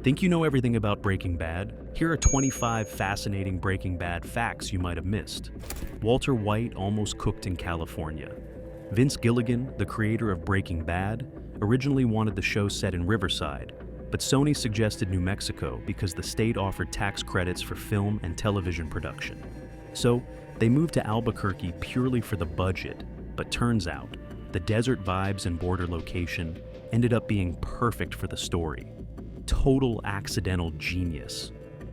Think you know everything about Breaking Bad? Here are 25 fascinating Breaking Bad facts you might have missed. Walter White almost cooked in California. Vince Gilligan, the creator of Breaking Bad, originally wanted the show set in Riverside, but Sony suggested New Mexico because the state offered tax credits for film and television production. So, they moved to Albuquerque purely for the budget, but turns out, the desert vibes and border location ended up being perfect for the story. Total accidental genius.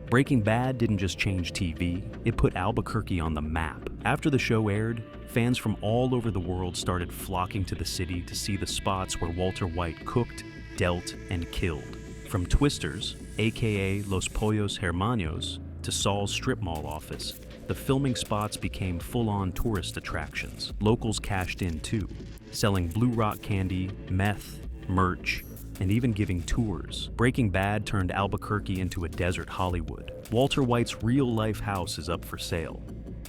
Breaking Bad didn't just change TV, it put Albuquerque on the map. After the show aired, fans from all over the world started flocking to the city to see the spots where Walter White cooked, dealt, and killed. From Twister's, aka Los Pollos Hermanos, to Saul's strip mall office, the filming spots became full-on tourist attractions. Locals cashed in too, selling Blue Rock candy, meth, merch, and even giving tours. Breaking Bad turned Albuquerque into a desert Hollywood. Walter White's real-life house is up for sale.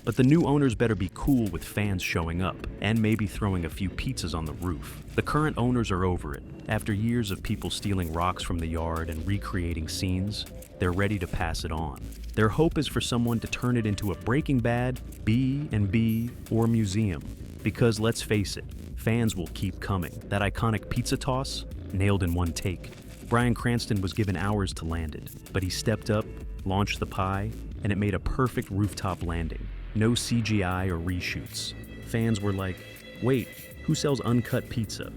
But the new owners better be cool with fans showing up, and maybe throwing a few pizzas on the roof. The current owners are over it. After years of people stealing rocks from the yard and recreating scenes, they're ready to pass it on. Their hope is for someone to turn it into a Breaking Bad, B&B, or museum. Because let's face it, fans will keep coming. That iconic pizza toss? Nailed in one take. Bryan Cranston was given hours to land it, but he stepped up, launched the pie, and it made a perfect rooftop landing. No CGI or reshoots. Fans were like, wait, who sells uncut pizza?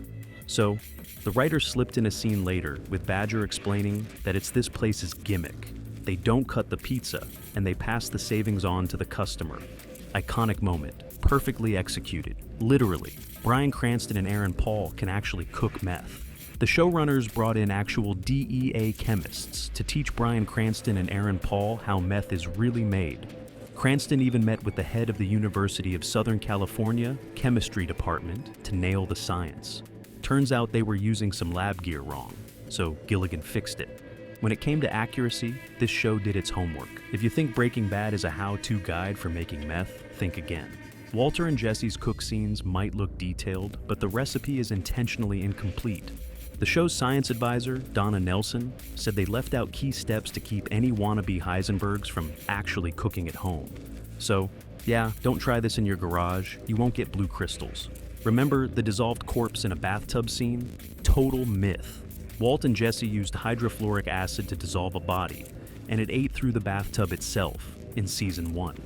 So, the writer slipped in a scene later with Badger explaining that it's this place's gimmick. They don't cut the pizza, and they pass the savings on to the customer. Iconic moment, perfectly executed. Literally, Bryan Cranston and Aaron Paul can actually cook meth. The showrunners brought in actual DEA chemists to teach Bryan Cranston and Aaron Paul how meth is really made. Cranston even met with the head of the University of Southern California chemistry department to nail the science. Turns out they were using some lab gear wrong, so Gilligan fixed it. When it came to accuracy, this show did its homework. If you think Breaking Bad is a how-to guide for making meth, think again. Walter and Jesse's cook scenes might look detailed, but the recipe is intentionally incomplete. The show's science advisor, Donna Nelson, said they left out key steps to keep any wannabe Heisenbergs from actually cooking at home. So, yeah, don't try this in your garage, you won't get blue crystals. Remember the dissolved corpse in a bathtub scene? Total myth. Walt and Jesse used hydrofluoric acid to dissolve a body, and it ate through the bathtub itself in season 1.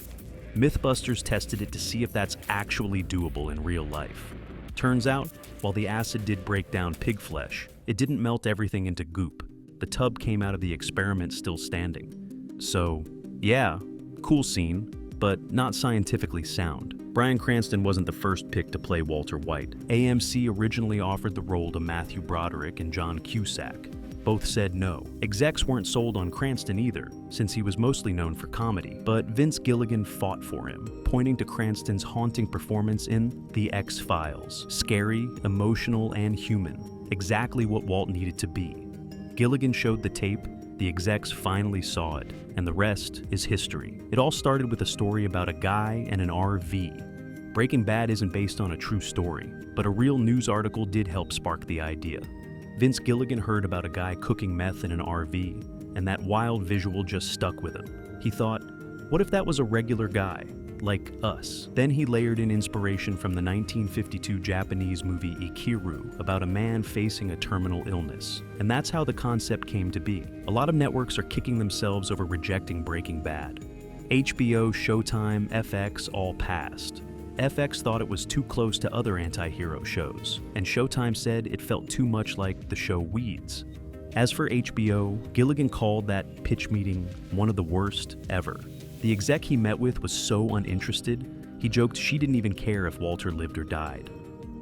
Mythbusters tested it to see if that's actually doable in real life. Turns out, while the acid did break down pig flesh, it didn't melt everything into goop. The tub came out of the experiment still standing. So, yeah, cool scene, but not scientifically sound. Bryan Cranston wasn't the first pick to play Walter White. AMC originally offered the role to Matthew Broderick and John Cusack. Both said no. Execs weren't sold on Cranston either, since he was mostly known for comedy, but Vince Gilligan fought for him, pointing to Cranston's haunting performance in The X-Files. Scary, emotional, and human. Exactly what Walt needed to be. Gilligan showed the tape, the execs finally saw it, and the rest is history. It all started with a story about a guy and an RV. Breaking Bad isn't based on a true story, but a real news article did help spark the idea. Vince Gilligan heard about a guy cooking meth in an RV, and that wild visual just stuck with him. He thought, what if that was a regular guy, like us? Then he layered in inspiration from the 1952 Japanese movie Ikiru about a man facing a terminal illness. And that's how the concept came to be. A lot of networks are kicking themselves over rejecting Breaking Bad. HBO, Showtime, FX all passed. FX thought it was too close to other anti-hero shows, and Showtime said it felt too much like the show Weeds. As for HBO, Gilligan called that pitch meeting one of the worst ever. The exec he met with was so uninterested, he joked she didn't even care if Walter lived or died.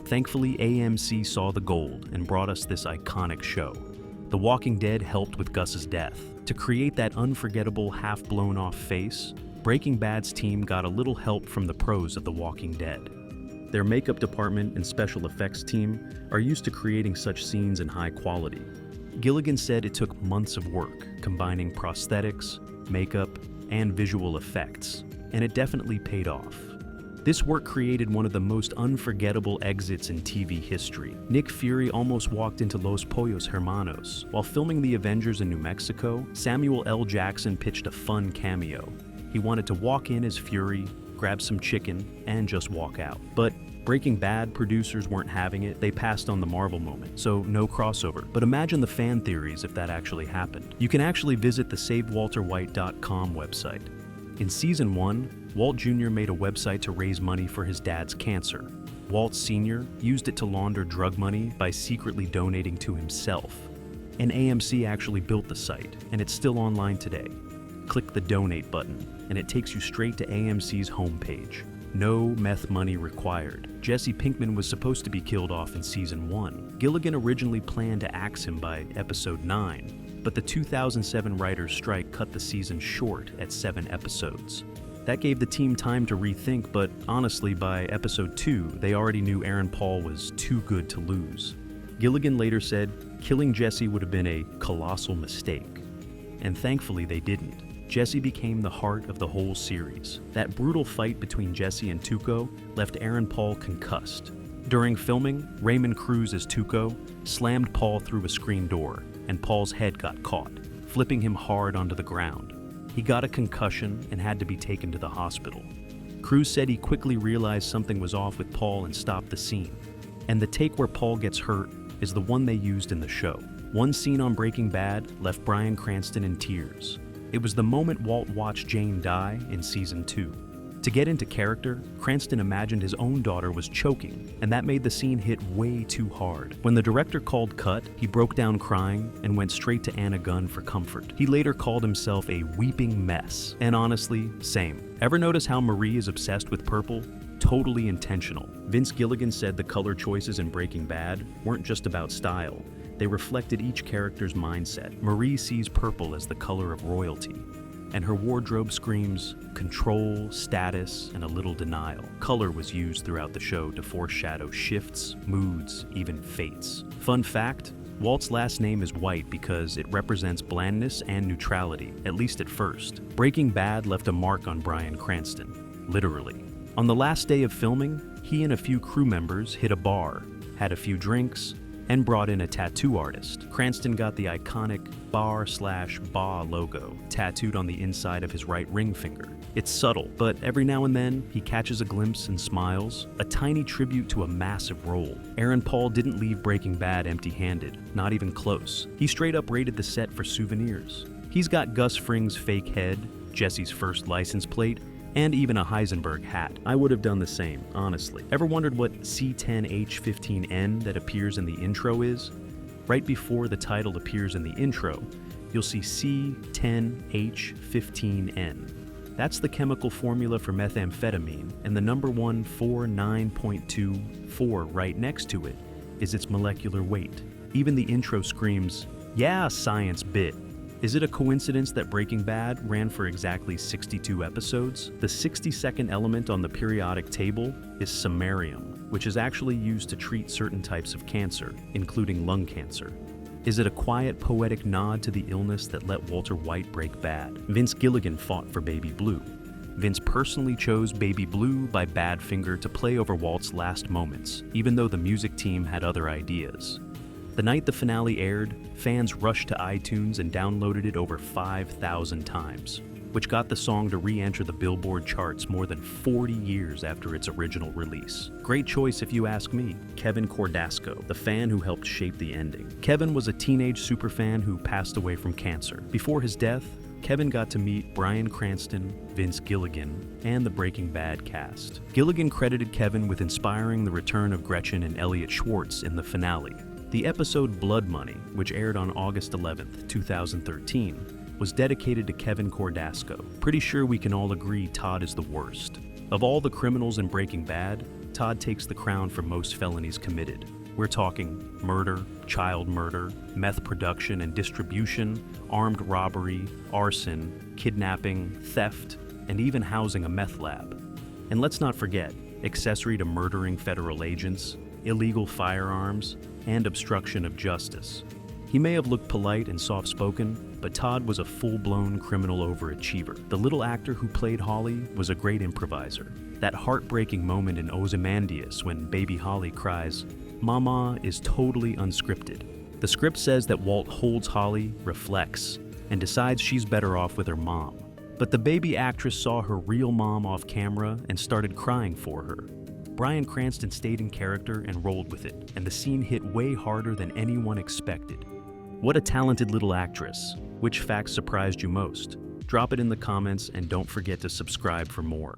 Thankfully, AMC saw the gold and brought us this iconic show. The Walking Dead helped with Gus's death. To create that unforgettable half-blown-off face, Breaking Bad's team got a little help from the pros of The Walking Dead. Their makeup department and special effects team are used to creating such scenes in high quality. Gilligan said it took months of work, combining prosthetics, makeup, and visual effects, and it definitely paid off. This work created one of the most unforgettable exits in TV history. Nick Fury almost walked into Los Pollos Hermanos. While filming The Avengers in New Mexico, Samuel L. Jackson pitched a fun cameo. He wanted to walk in as Fury, grab some chicken, and just walk out. But Breaking Bad producers weren't having it. They passed on the Marvel moment, so no crossover. But imagine the fan theories if that actually happened. You can actually visit the SaveWalterWhite.com website. In Season 1, Walt Jr. made a website to raise money for his dad's cancer. Walt Sr. used it to launder drug money by secretly donating to himself. And AMC actually built the site, and it's still online today. Click the donate button, and it takes you straight to AMC's homepage. No meth money required. Jesse Pinkman was supposed to be killed off in Season 1. Gilligan originally planned to axe him by Episode 9, but the 2007 writers' strike cut the season short at 7 episodes. That gave the team time to rethink, but honestly, by Episode 2, they already knew Aaron Paul was too good to lose. Gilligan later said, killing Jesse would have been a colossal mistake. And thankfully they didn't. Jesse became the heart of the whole series. That brutal fight between Jesse and Tuco left Aaron Paul concussed. During filming, Raymond Cruz as Tuco slammed Paul through a screen door, and Paul's head got caught, flipping him hard onto the ground. He got a concussion and had to be taken to the hospital. Cruz said he quickly realized something was off with Paul and stopped the scene. And the take where Paul gets hurt is the one they used in the show. One scene on Breaking Bad left Bryan Cranston in tears. It was the moment Walt watched Jane die in Season 2. To get into character, Cranston imagined his own daughter was choking, and that made the scene hit way too hard. When the director called cut, he broke down crying and went straight to Anna Gunn for comfort. He later called himself a weeping mess, and honestly, same. Ever notice how Marie is obsessed with purple? Totally intentional. Vince Gilligan said the color choices in Breaking Bad weren't just about style. They reflected each character's mindset. Marie sees purple as the color of royalty, and her wardrobe screams control, status, and a little denial. Color was used throughout the show to foreshadow shifts, moods, even fates. Fun fact, Walt's last name is White because it represents blandness and neutrality, at least at first. Breaking Bad left a mark on Bryan Cranston, literally. On the last day of filming, he and a few crew members hit a bar, had a few drinks, and brought in a tattoo artist. Cranston got the iconic bar/ba logo tattooed on the inside of his right ring finger. It's subtle, but every now and then he catches a glimpse and smiles, a tiny tribute to a massive role. Aaron Paul didn't leave Breaking Bad empty-handed, not even close. He straight up raided the set for souvenirs. He's got Gus Fring's fake head, Jesse's first license plate, and even a Heisenberg hat. I would have done the same, honestly. Ever wondered what C10H15N that appears in the intro is? Right before the title appears in the intro, you'll see C10H15N. That's the chemical formula for methamphetamine, and the number 149.24 right next to it is its molecular weight. Even the intro screams, "Yeah, science bit." Is it a coincidence that Breaking Bad ran for exactly 62 episodes? The 60-second element on the periodic table is samarium, which is actually used to treat certain types of cancer, including lung cancer. Is it a quiet, poetic nod to the illness that let Walter White break bad? Vince Gilligan fought for Baby Blue. Vince personally chose Baby Blue by Badfinger to play over Walt's last moments, even though the music team had other ideas. The night the finale aired, fans rushed to iTunes and downloaded it over 5,000 times, which got the song to re-enter the Billboard charts more than 40 years after its original release. Great choice if you ask me. Kevin Cordasco, the fan who helped shape the ending. Kevin was a teenage superfan who passed away from cancer. Before his death, Kevin got to meet Bryan Cranston, Vince Gilligan, and the Breaking Bad cast. Gilligan credited Kevin with inspiring the return of Gretchen and Elliot Schwartz in the finale. The episode Blood Money, which aired on August 11, 2013, was dedicated to Kevin Cordasco. Pretty sure we can all agree Todd is the worst. Of all the criminals in Breaking Bad, Todd takes the crown for most felonies committed. We're talking murder, child murder, meth production and distribution, armed robbery, arson, kidnapping, theft, and even housing a meth lab. And let's not forget, accessory to murdering federal agents, illegal firearms, and obstruction of justice. He may have looked polite and soft-spoken, but Todd was a full-blown criminal overachiever. The little actor who played Holly was a great improviser. That heartbreaking moment in Ozymandias when baby Holly cries, "Mama," is totally unscripted. The script says that Walt holds Holly, reflects, and decides she's better off with her mom. But the baby actress saw her real mom off camera and started crying for her. Bryan Cranston stayed in character and rolled with it, and the scene hit way harder than anyone expected. What a talented little actress. Which fact surprised you most? Drop it in the comments and don't forget to subscribe for more.